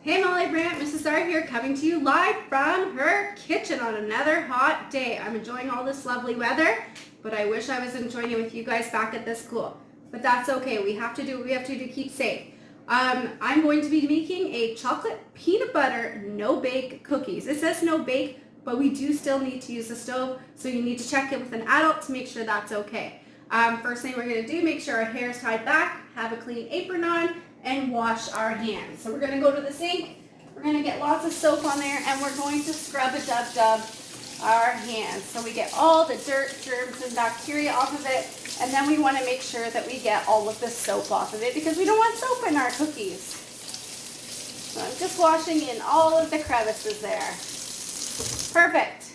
Hey Molly Brandt, Mrs. R here, coming to you live from her kitchen on another hot day. I'm enjoying all this lovely weather, but I wish I was enjoying it with you guys back at the school. But that's okay. We have to do what we have to do to keep safe. I'm going to be making a chocolate peanut butter no bake cookies. It says no bake, but we do still need to use the stove, so you need to check it with an adult to make sure that's okay. First thing we're going to do, make sure our hair is tied back, have a clean apron on, and wash our hands. So we're going to go to the sink, we're going to get lots of soap on there, and we're going to scrub a dub our hands so we get all the dirt, germs, and bacteria off of it. And then we want to make sure that we get all of the soap off of it because we don't want soap in our cookies. So I'm just washing in all of the crevices there. Perfect.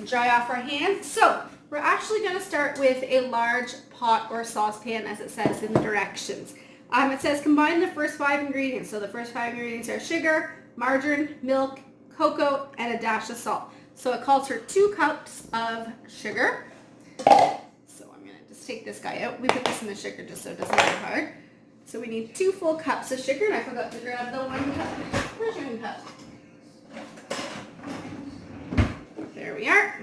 Dry off our hands. So we're actually going to start with a large pot or saucepan, as it says in the directions. It says combine the first 5 ingredients. So the first 5 ingredients are sugar, margarine, milk, cocoa, and a dash of salt. So it calls for 2 cups of sugar. So I'm going to just take this guy out. We put this in the sugar just so it doesn't get hard. So we need 2 full cups of sugar, and I forgot to grab the 1 cup measuring cup. There we are.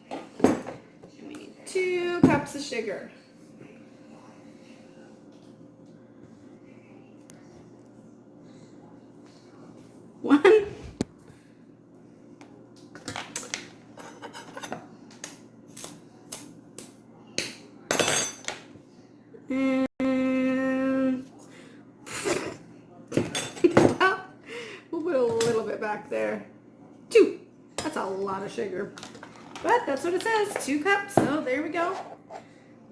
And we need 2 cups of sugar. One. And we'll put a little bit back there. 2. That's a lot of sugar. But that's what it says, 2 cups. So there we go.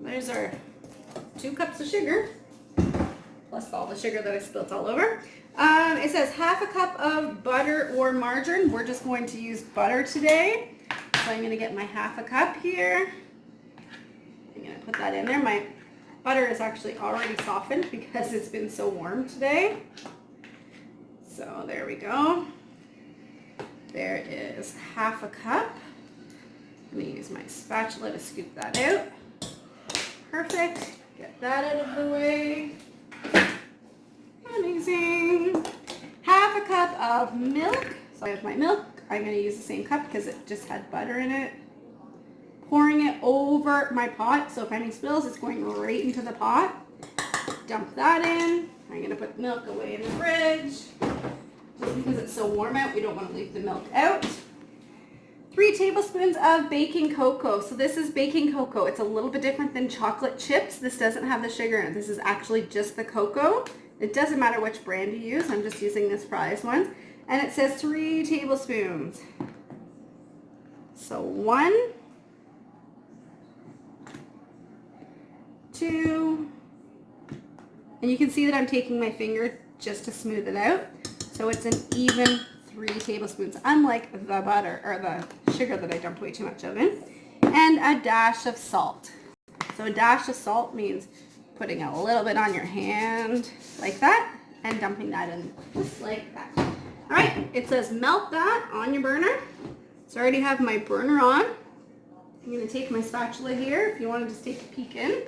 There's our 2 cups of sugar. Plus all the sugar that I spilt all over. It says half a cup of butter or margarine. We're just going to use butter today. So I'm going to get my half a cup here. I'm going to put that in there. My butter is actually already softened because it's been so warm today. So there we go. There is half a cup. I'm going to use my spatula to scoop that out. Perfect. Get that out of the way. Amazing. Half a cup of milk. So I have my milk. I'm going to use the same cup because it just had butter in it. Pouring it over my pot. So if any spills, it's going right into the pot. Dump that in. I'm going to put the milk away in the fridge. Just because it's so warm out, we don't want to leave the milk out. 3 tablespoons of baking cocoa. So this is baking cocoa. It's a little bit different than chocolate chips. This doesn't have the sugar in it. This is actually just the cocoa. It doesn't matter which brand you use. I'm just using this Fry's one. And it says 3 tablespoons. So 1, 2, and you can see that I'm taking my finger just to smooth it out. So it's an even 3 tablespoons, unlike the butter or the sugar that I dumped way too much of in. And a dash of salt. So a dash of salt means putting a little bit on your hand like that and dumping that in just like that. All right, it says melt that on your burner. So I already have my burner on. I'm going to take my spatula here if you want to just take a peek in.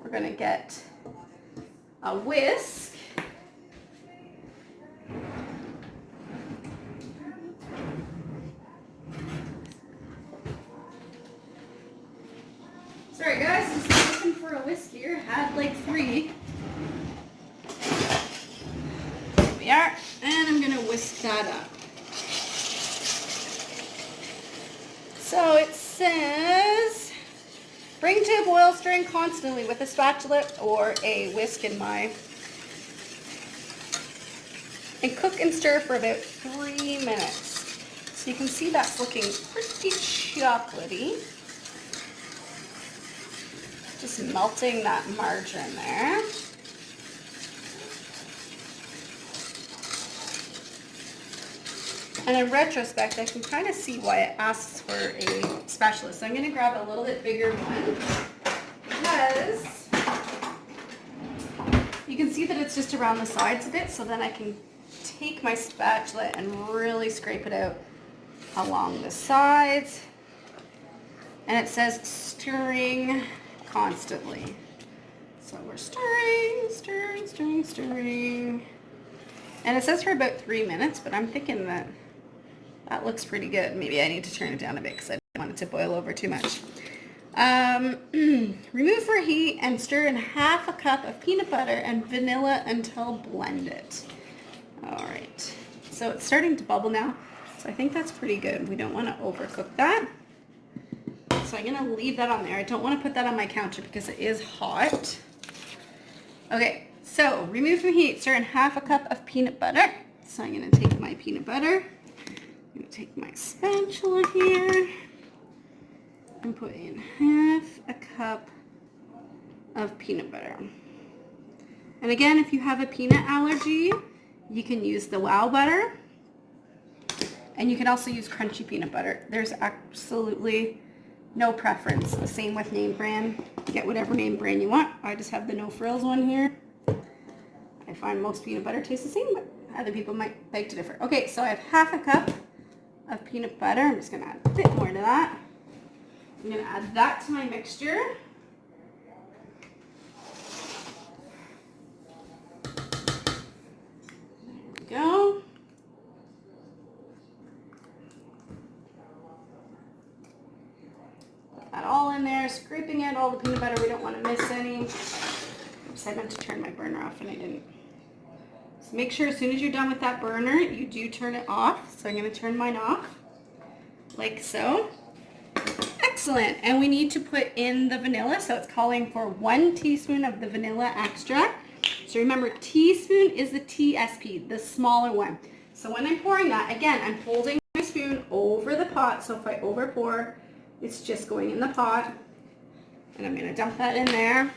We're going to get a whisk. Sorry guys, just looking for a whisk here. Had like 3. There we are. And I'm going to whisk that up. So it says, bring to a boil, stirring constantly with a spatula or a whisk in my, and cook and stir for about 3 minutes. So you can see that's looking pretty chocolatey. Just melting that margarine there. And in retrospect, I can kind of see why it asks for a spatula. So I'm going to grab a little bit bigger one because you can see that it's just around the sides of it. So then I can take my spatula and really scrape it out along the sides. And it says stirring constantly. So we're stirring, stirring, stirring, stirring. And it says for about 3 minutes, but I'm thinking that that looks pretty good. Maybe I need to turn it down a bit because I don't want it to boil over too much. Remove for heat and stir in half a cup of peanut butter and vanilla until blended. All right, so it's starting to bubble now, so I think that's pretty good. We don't want to overcook that. So I'm gonna leave that on there. I don't want to put that on my counter because it is hot. Okay, so remove from heat, stir in half a cup of peanut butter. So I'm gonna take my peanut butter, I'm gonna take my spatula here, and put in half a cup of peanut butter. And again, if you have a peanut allergy, you can use the Wow butter, and you can also use crunchy peanut butter. There's absolutely no preference. The same with name brand. Get whatever name brand you want. I just have the No Frills one here. I find most peanut butter tastes the same, but other people might beg to differ. Okay, so I have half a cup of peanut butter. I'm just gonna add a bit more to that. I'm gonna add that to my mixture. There we go. Put that all in there, scraping out all the peanut butter. We don't want to miss any. Oops, I meant to turn my burner off and I didn't. So make sure as soon as you're done with that burner, you do turn it off. So I'm gonna turn mine off, like so. Excellent. And we need to put in the vanilla. So it's calling for 1 teaspoon of the vanilla extract. So remember, teaspoon is the TSP, the smaller one. So when I'm pouring that, again, I'm holding my spoon over the pot. So if I over pour, it's just going in the pot. And I'm going to dump that in there.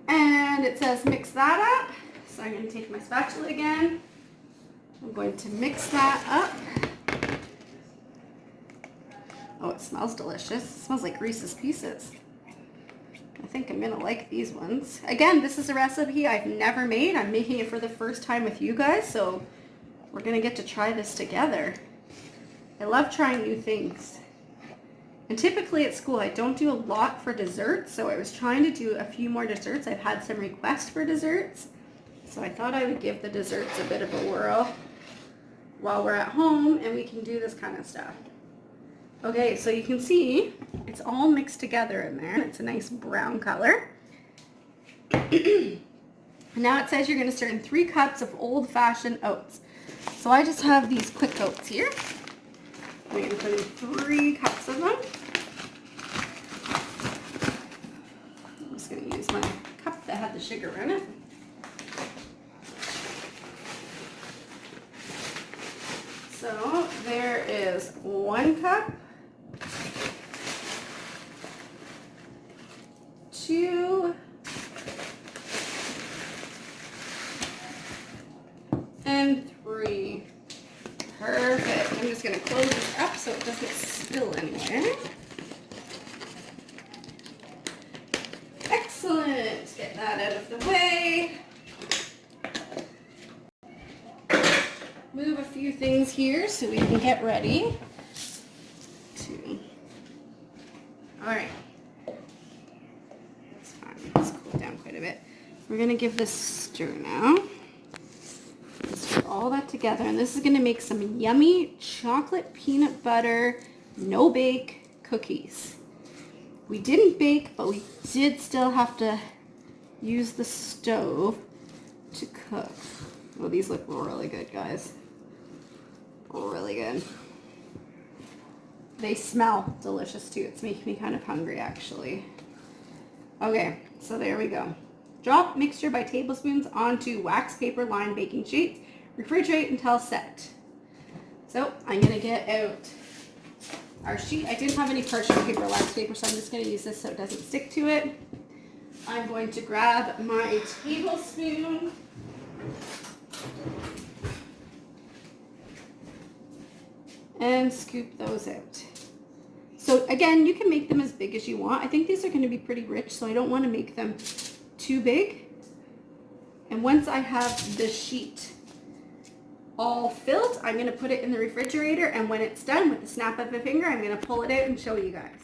And it says mix that up. So I'm going to take my spatula again. I'm going to mix that up. Oh, it smells delicious. It smells like Reese's Pieces. I think I'm gonna like these ones. Again, this is a recipe I've never made. I'm making it for the first time with you guys, so we're gonna get to try this together. I love trying new things. And typically at school, I don't do a lot for desserts, so I was trying to do a few more desserts. I've had some requests for desserts, so I thought I would give the desserts a bit of a whirl while we're at home and we can do this kind of stuff. Okay, so you can see it's all mixed together in there. It's a nice brown color. Now it says you're going to stir in 3 cups of old-fashioned oats. So I just have these quick oats here. I'm going to put in 3 cups of them. I'm just going to use my cup that had the sugar in it. So there is 1 cup. 2 and 3. Perfect. I'm just going to close this up so it doesn't spill anywhere. Excellent. Get that out of the way. Move a few things here so we can get ready to. All right. Let's cool down quite a bit. We're going to give this a stir now. Stir all that together, and this is going to make some yummy chocolate peanut butter no bake cookies. We didn't bake, but we did still have to use the stove to cook. Oh, these look really good, guys. Really good. They smell delicious too. It's making me kind of hungry actually. Okay, so there we go. Drop mixture by tablespoons onto wax paper lined baking sheets. Refrigerate until set. So I'm gonna get out our sheet. I didn't have any parchment paper or wax paper, so I'm just gonna use this so it doesn't stick to it. I'm going to grab my tablespoon. And scoop those out. So again, you can make them as big as you want. I think these are going to be pretty rich, so I don't want to make them too big. And once I have the sheet all filled, I'm going to put it in the refrigerator, and when it's done, with the snap of a finger, I'm going to pull it out and show you guys.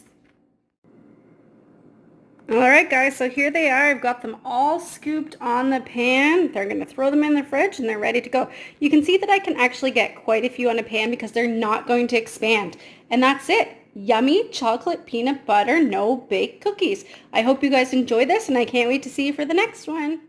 All right, guys, so here they are. I've got them all scooped on the pan. They're going to throw them in the fridge and they're ready to go. You can see that I can actually get quite a few on a pan because they're not going to expand. And that's it. Yummy chocolate peanut butter no bake cookies. I hope you guys enjoy this and I can't wait to see you for the next one.